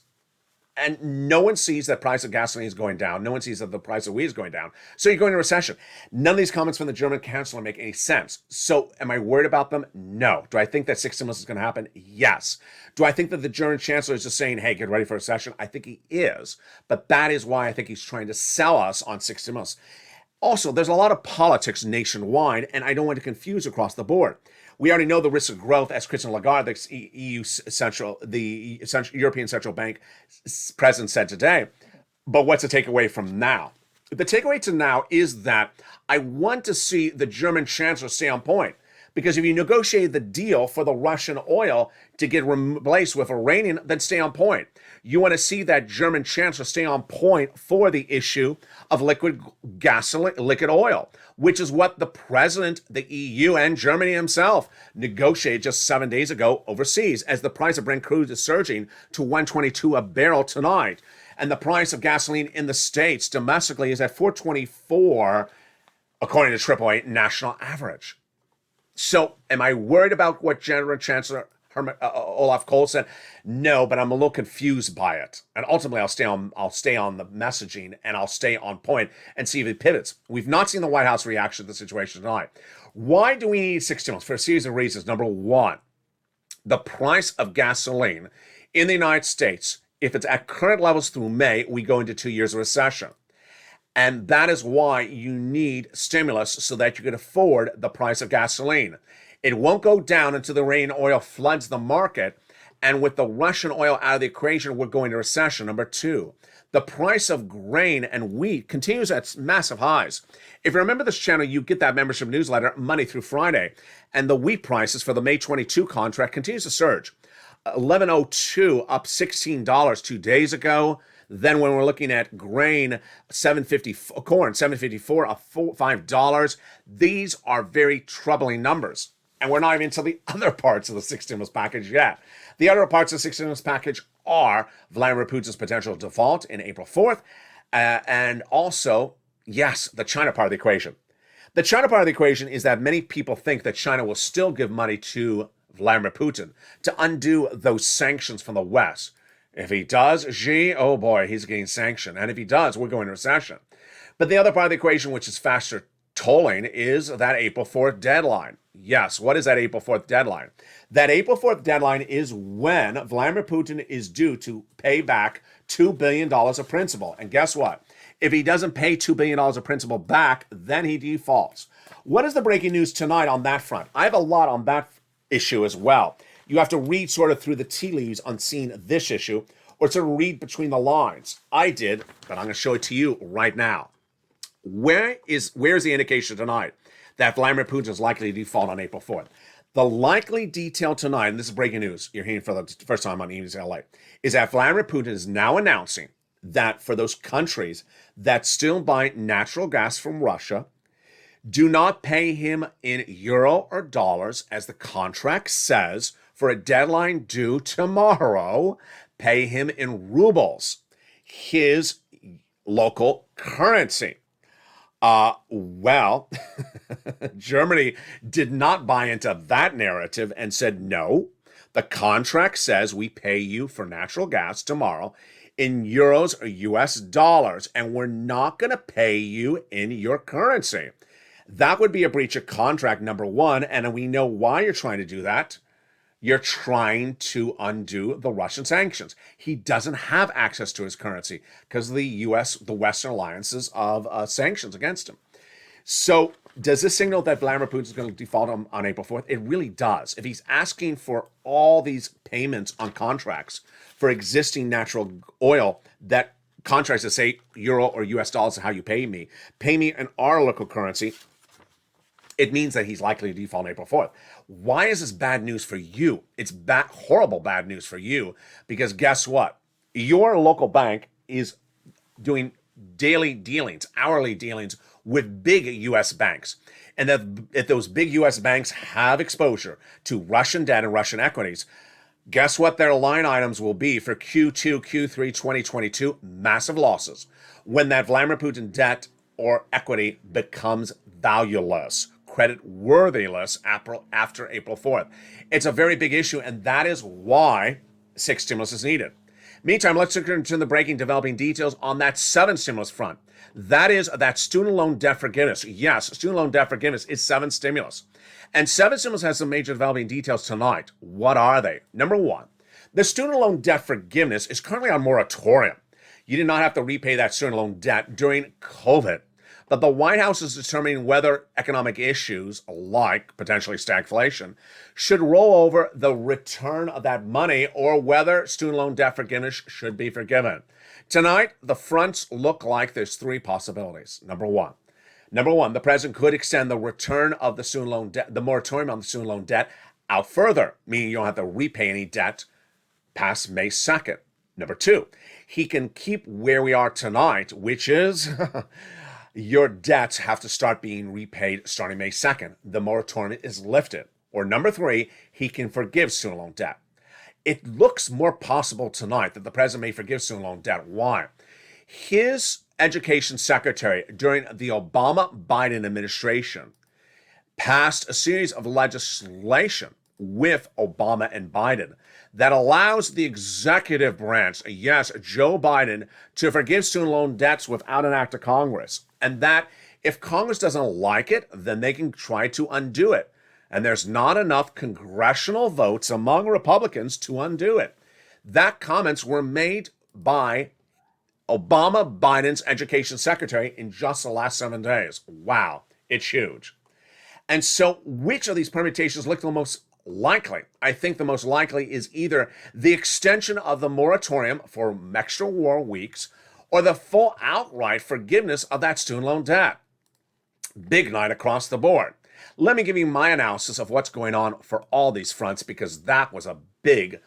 And no one sees that price of gasoline is going down. No one sees that the price of wheat is going down. So you're going into recession. None of these comments from the German chancellor make any sense. So am I worried about them? No. Do I think that six stimulus is going to happen? Yes. Do I think that the German chancellor is just saying, hey, get ready for recession? I think he is. But that is why I think he's trying to sell us on six stimulus. Also, there's a lot of politics nationwide, and I don't want to confuse across the board. We already know the risk of growth, as Christine Lagarde, the European Central Bank president said today. But what's the takeaway from now? The takeaway to now is that I want to see the German chancellor stay on point. Because if you negotiate the deal for the Russian oil to get replaced with Iranian, then stay on point. You want to see that German chancellor stay on point for the issue of liquid gasoline, liquid oil, which is what the president, the EU, and Germany himself negotiated just 7 days ago overseas, as the price of Brent crude is surging to $122 a barrel tonight. And the price of gasoline in the States domestically is at $4.24, according to AAA national average. So am I worried about what General Chancellor Olaf Scholz said? No, but I'm a little confused by it. And ultimately, I'll stay on the messaging and I'll stay on point and see if it pivots. We've not seen the White House reaction to the situation tonight. Why do we need six stimulus? For a series of reasons. Number one, the price of gasoline in the United States, if it's at current levels through May, we go into 2 years of recession. And that is why you need stimulus so that you can afford the price of gasoline. It won't go down until the Iranian oil floods the market. And with the Russian oil out of the equation, we're going to recession. Number two, the price of grain and wheat continues at massive highs. If you remember this channel, you get that membership newsletter Monday through Friday. And the wheat prices for the May 22 contract continues to surge. 11.02 up $16 2 days ago. Then when we're looking at grain, $7.50, corn, $7.54, up $5. These are very troubling numbers. And we're not even into the other parts of the six stimulus package yet. The other parts of the six stimulus package are Vladimir Putin's potential default in April 4th. And also, yes, the China part of the equation. The China part of the equation is that many people think that China will still give money to Vladimir Putin to undo those sanctions from the West. If he does, Xi, oh boy, he's getting sanctioned. And if he does, we're going into recession. But the other part of the equation, which is faster tolling, is that April 4th deadline. Yes, what is that April 4th deadline? That April 4th deadline is when Vladimir Putin is due to pay back $2 billion of principal. And guess what? If he doesn't pay $2 billion of principal back, then he defaults. What is the breaking news tonight on that front? I have a lot on that issue as well. You have to read sort of through the tea leaves on seeing this issue, or sort of read between the lines. I did, but I'm going to show it to you right now. Where's the indication tonight that Vladimir Putin is likely to default on April 4th? The likely detail tonight, and this is breaking news, you're hearing for the first time on Evenings LA, is that Vladimir Putin is now announcing that for those countries that still buy natural gas from Russia, do not pay him in euro or dollars, as the contract says, for a deadline due tomorrow. Pay him in rubles, his local currency. Well, Germany did not buy into that narrative and said, no, the contract says we pay you for natural gas tomorrow in euros or US dollars, and we're not going to pay you in your currency. That would be a breach of contract, number one, and we know why you're trying to do that. You're trying to undo the Russian sanctions. He doesn't have access to his currency because of the U.S., the Western alliances of sanctions against him. So does this signal that Vladimir Putin is going to default on April 4th? It really does. If he's asking for all these payments on contracts for existing natural oil, that contracts that say euro or U.S. dollars is how you pay me in our local currency, it means that he's likely to default on April 4th. Why is this bad news for you? It's horrible bad news for you, because guess what? Your local bank is doing daily dealings, hourly dealings with big U.S. banks. And that if those big U.S. banks have exposure to Russian debt and Russian equities, guess what their line items will be for Q2, Q3 2022? Massive losses. When that Vladimir Putin debt or equity becomes valueless, credit worthiness after April 4th. It's a very big issue, and that is why 6 stimulus is needed. Meantime, let's look into the breaking, developing details on that 7 stimulus front. That is that student loan debt forgiveness. Yes, student loan debt forgiveness is 7 stimulus. And 7 stimulus has some major developing details tonight. What are they? Number one, the student loan debt forgiveness is currently on moratorium. You did not have to repay that student loan debt during COVID. But the White House is determining whether economic issues like potentially stagflation should roll over the return of that money, or whether student loan debt forgiveness should be forgiven. Tonight, the fronts look like there's 3 possibilities. Number one, the president could extend the return of the student loan debt, the moratorium on the student loan debt, out further, meaning you don't have to repay any debt past May 2nd. Number 2, he can keep where we are tonight, which is your debts have to start being repaid starting May 2nd. The moratorium is lifted. Or number 3, he can forgive student loan debt. It looks more possible tonight that the president may forgive student loan debt. Why? His education secretary during the Obama-Biden administration passed a series of legislation with Obama and Biden that allows the executive branch, yes, Joe Biden, to forgive student loan debts without an act of Congress. And that if Congress doesn't like it, then they can try to undo it. And there's not enough congressional votes among Republicans to undo it. That comments were made by Obama Biden's education secretary in just the last 7 days. Wow, it's huge. And so which of these permutations look the most likely? I think the most likely is either the extension of the moratorium for extra war weeks, or the full outright forgiveness of that student loan debt. Big night across the board. Let me give you my analysis of what's going on for all these fronts, because that was a big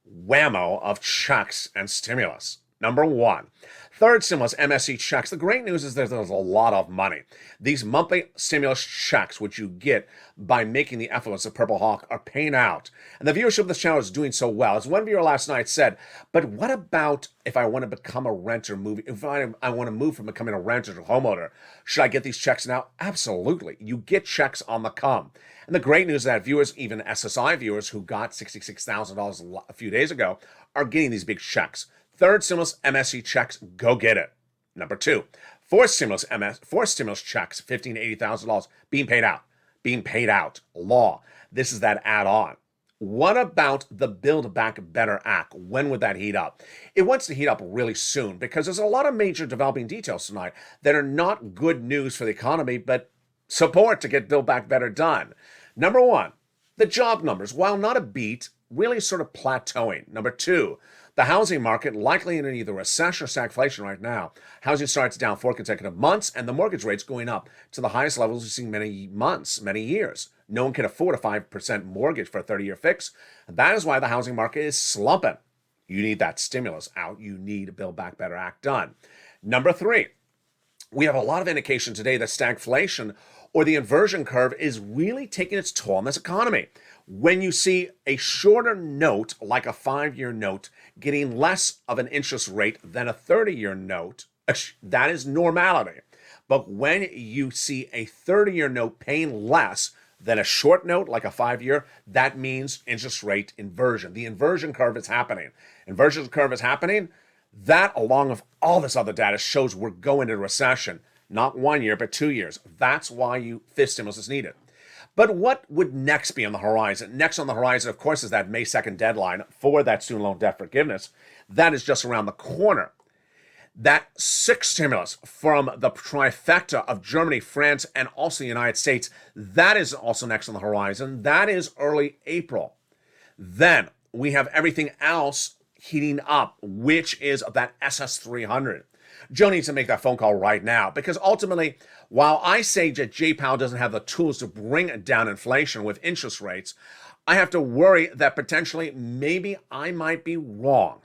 whammo of checks and stimulus. Number one, third stimulus, MSE checks. The great news is that there's a lot of money. These monthly stimulus checks, which you get by making the affluence of Purple Hawk, are paying out. And the viewership of this channel is doing so well. As one viewer last night said, but what about if I want to become a renter, if I want to move from becoming a renter to homeowner? Should I get these checks now? Absolutely. You get checks on the come. And the great news is that viewers, even SSI viewers who got $66,000 a few days ago, are getting these big checks. Third stimulus, MSE checks, go get it. Number 2, fourth stimulus checks, $15,000 to $80,000 being paid out. Law. This is that add-on. What about the Build Back Better Act? When would that heat up? It wants to heat up really soon, because there's a lot of major developing details tonight that are not good news for the economy, but support to get Build Back Better done. Number 1, the job numbers, while not a beat, really sort of plateauing. Number 2, The housing market likely in either recession or stagflation right now. Housing starts down 4 consecutive months, and the mortgage rate's going up to the highest levels we've seen many months, many years. No one can afford a 5% mortgage for a 30-year fix. That is why the housing market is slumping. You need that stimulus out. You need Build Back Better Act done. Number 3, we have a lot of indication today that stagflation or the inversion curve is really taking its toll on this economy. When you see a shorter note, like a 5-year note, getting less of an interest rate than a 30-year note, that is normality. But when you see a 30-year note paying less than a short note, like a 5-year, that means interest rate inversion. The inversion curve is happening. Inversion curve is happening. That, along with all this other data, shows we're going into recession. Not 1 year, but 2 years. That's why fifth stimulus is needed. But what would next be on the horizon? Next on the horizon, of course, is that May 2nd deadline for that student loan debt forgiveness. That is just around the corner. That sixth stimulus from the trifecta of Germany, France, and also the United States, that is also next on the horizon. That is early April. Then we have everything else heating up, which is that SS300. Joe needs to make that phone call right now because ultimately, while I say that Jay Powell doesn't have the tools to bring down inflation with interest rates, I have to worry that potentially maybe I might be wrong.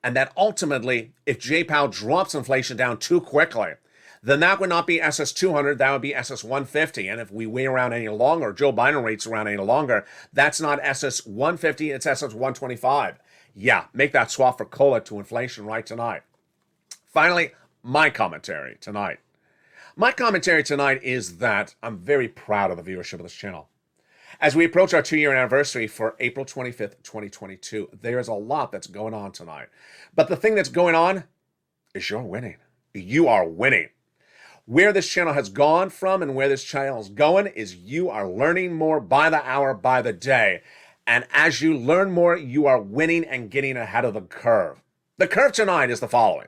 And that ultimately, if Jay Powell drops inflation down too quickly, then that would not be SS200, that would be SS150. And if we wait around any longer, Joe Biden waits around any longer, that's not SS150, it's SS125. Yeah, make that swap for COLA to inflation right tonight. Finally, my commentary tonight. My commentary tonight is that I'm very proud of the viewership of this channel. As we approach our 2-year anniversary for April 25th, 2022, there is a lot that's going on tonight. But the thing that's going on is you're winning. You are winning. Where this channel has gone from and where this channel is going is you are learning more by the hour, by the day. And as you learn more, you are winning and getting ahead of the curve. The curve tonight is the following.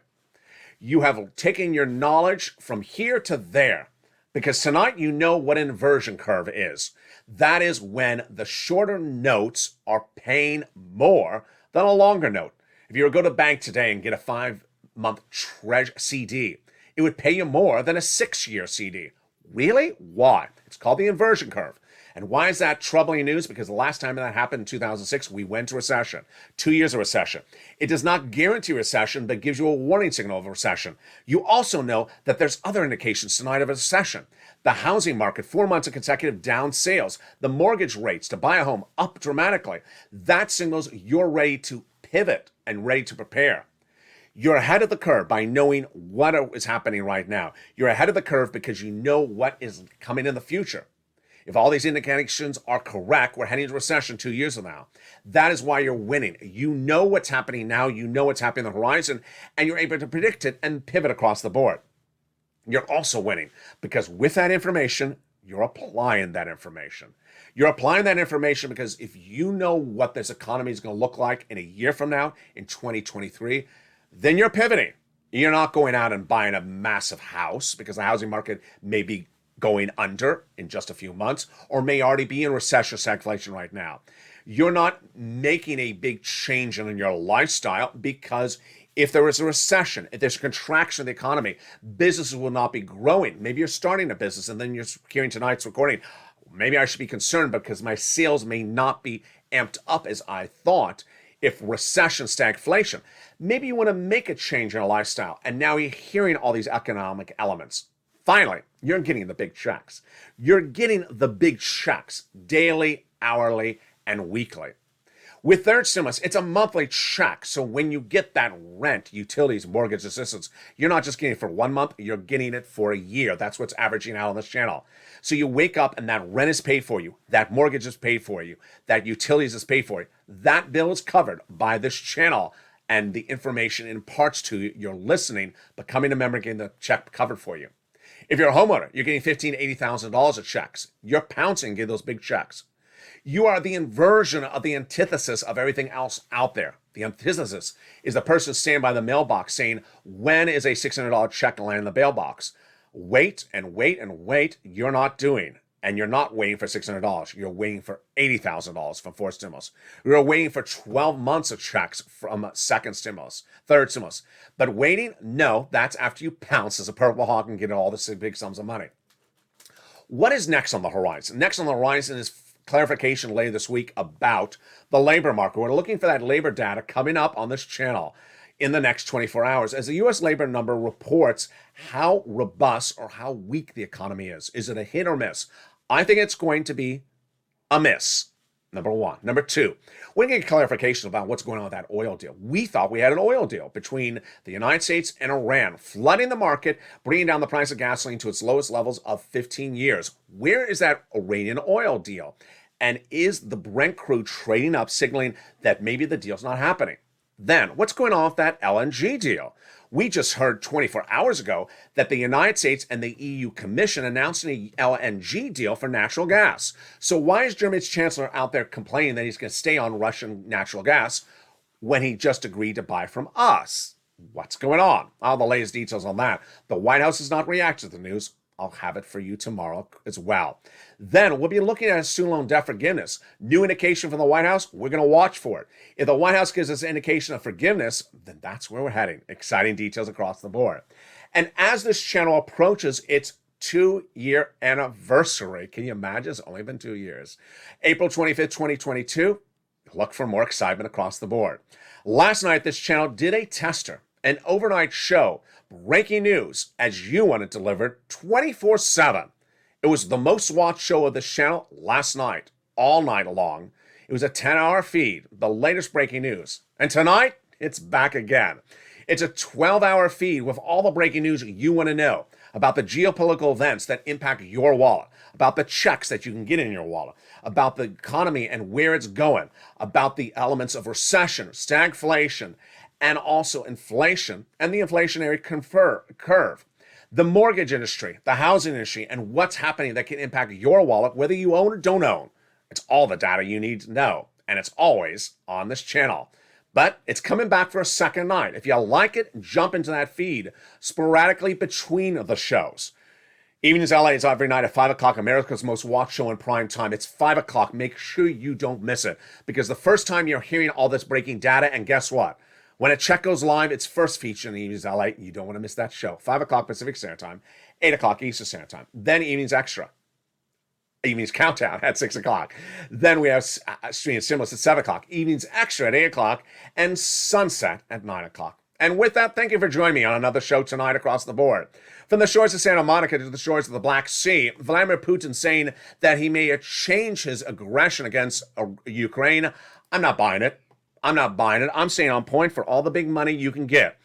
You have taken your knowledge from here to there because tonight you know what an inversion curve is. That is when the shorter notes are paying more than a longer note. If you were to go to the bank today and get a 5-month CD, it would pay you more than a 6-year CD. Really? Why? It's called the inversion curve. And why is that troubling news? Because the last time that happened in 2006, we went to recession. 2 years of recession. It does not guarantee recession, but gives you a warning signal of a recession. You also know that there's other indications tonight of a recession. The housing market, 4 months of consecutive down sales. The mortgage rates to buy a home up dramatically. That signals you're ready to pivot and ready to prepare. You're ahead of the curve by knowing what is happening right now. You're ahead of the curve because you know what is coming in the future. If all these indications are correct, we're heading to recession 2 years from now. That is why you're winning. You know what's happening now. You know what's happening on the horizon, and you're able to predict it and pivot across the board. You're also winning because with that information, you're applying that information. You're applying that information because if you know what this economy is going to look like in a year from now, in 2023, then you're pivoting. You're not going out and buying a massive house because the housing market may be going under in just a few months or may already be in recession or stagflation right now. You're not making a big change in your lifestyle because if there is a recession, if there's a contraction of the economy, businesses will not be growing. Maybe you're starting a business and then you're hearing tonight's recording. Maybe I should be concerned because my sales may not be amped up as I thought if recession, stagflation. Maybe you want to make a change in your lifestyle and now you're hearing all these economic elements. Finally, you're getting the big checks. You're getting the big checks daily, hourly, and weekly. With third stimulus, it's a monthly check. So when you get that rent, utilities, mortgage assistance, you're not just getting it for 1 month, you're getting it for a year. That's what's averaging out on this channel. So you wake up and that rent is paid for you. That mortgage is paid for you. That utilities is paid for you. That bill is covered by this channel and the information imparts to you. You're listening, becoming a member, getting the check covered for you. If you're a homeowner, you're getting $15,000, $80,000 of checks. You're pouncing, get those big checks. You are the inversion of the antithesis of everything else out there. The antithesis is the person standing by the mailbox saying, when is a $600 check land in the mailbox? Wait and wait and wait. You're not doing. And you're not waiting for $600. You're waiting for $80,000 from fourth stimulus. You're waiting for 12 months of checks from second stimulus, third stimulus. But waiting, no, that's after you pounce as a purple hawk and get all the big sums of money. What is next on the horizon? Next on the horizon is clarification later this week about the labor market. We're looking for that labor data coming up on this channel in the next 24 hours as the U.S. labor number reports how robust or how weak the economy is. Is it a hit or miss? I think it's going to be a miss, number one. Number two, we're going to get clarification about what's going on with that oil deal. We thought we had an oil deal between the United States and Iran, flooding the market, bringing down the price of gasoline to its lowest levels of 15 years. Where is that Iranian oil deal? And is the Brent crude trading up, signaling that maybe the deal's not happening? Then, what's going on with that LNG deal? We just heard 24 hours ago that the United States and the EU Commission announced an LNG deal for natural gas. So why is Germany's chancellor out there complaining that he's going to stay on Russian natural gas when he just agreed to buy from us? What's going on? All the latest details on that. The White House has not reacted to the news. I'll have it for you tomorrow as well. Then we'll be looking at student loan debt forgiveness. New indication from the White House, we're going to watch for it. If the White House gives us an indication of forgiveness, then that's where we're heading. Exciting details across the board. And as this channel approaches its 2-year anniversary, can you imagine? It's only been 2 years. April 25th, 2022, look for more excitement across the board. Last night, this channel did a tester, an overnight show, breaking news as you want it delivered 24/7. It was the most watched show of this channel last night, all night long. It was a 10-hour feed, the latest breaking news. And tonight, it's back again. It's a 12-hour feed with all the breaking news you want to know about the geopolitical events that impact your wallet, about the checks that you can get in your wallet, about the economy and where it's going, about the elements of recession, stagflation, and also inflation and the inflationary curve, the mortgage industry, the housing industry, and what's happening that can impact your wallet, whether you own or don't own. It's all the data you need to know, and it's always on this channel. But it's coming back for a second night. If you like it, jump into that feed sporadically between the shows. Evenings LA is every night at 5 o'clock, America's most watched show in prime time. It's 5 o'clock. Make sure you don't miss it, because the first time you're hearing all this breaking data, and guess what? When a check goes live, it's first featured in Evenings LA. You don't want to miss that show. 5 o'clock Pacific Standard Time, 8 o'clock Eastern Standard Time. Then Evenings Extra. Evenings Countdown at 6 o'clock. Then we have Streaming Stimulus at 7 o'clock. Evenings Extra at 8 o'clock. And Sunset at 9 o'clock. And with that, thank you for joining me on another show tonight across the board. From the shores of Santa Monica to the shores of the Black Sea, Vladimir Putin saying that he may change his aggression against Ukraine. I'm not buying it. I'm staying on point for all the big money you can get.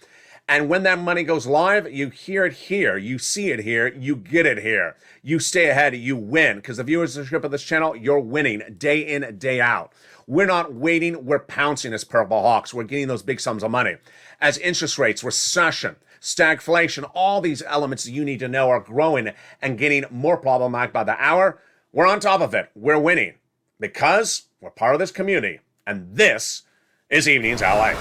And when that money goes live, you hear it here, you see it here, you get it here. You stay ahead, you win, because the viewership of this channel, you're winning day in, day out. We're not waiting, we're pouncing as Purple Hawks. We're getting those big sums of money. As interest rates, recession, stagflation, all these elements that you need to know are growing and getting more problematic by the hour, we're on top of it. We're winning because we're part of this community. And this is Evenings LA.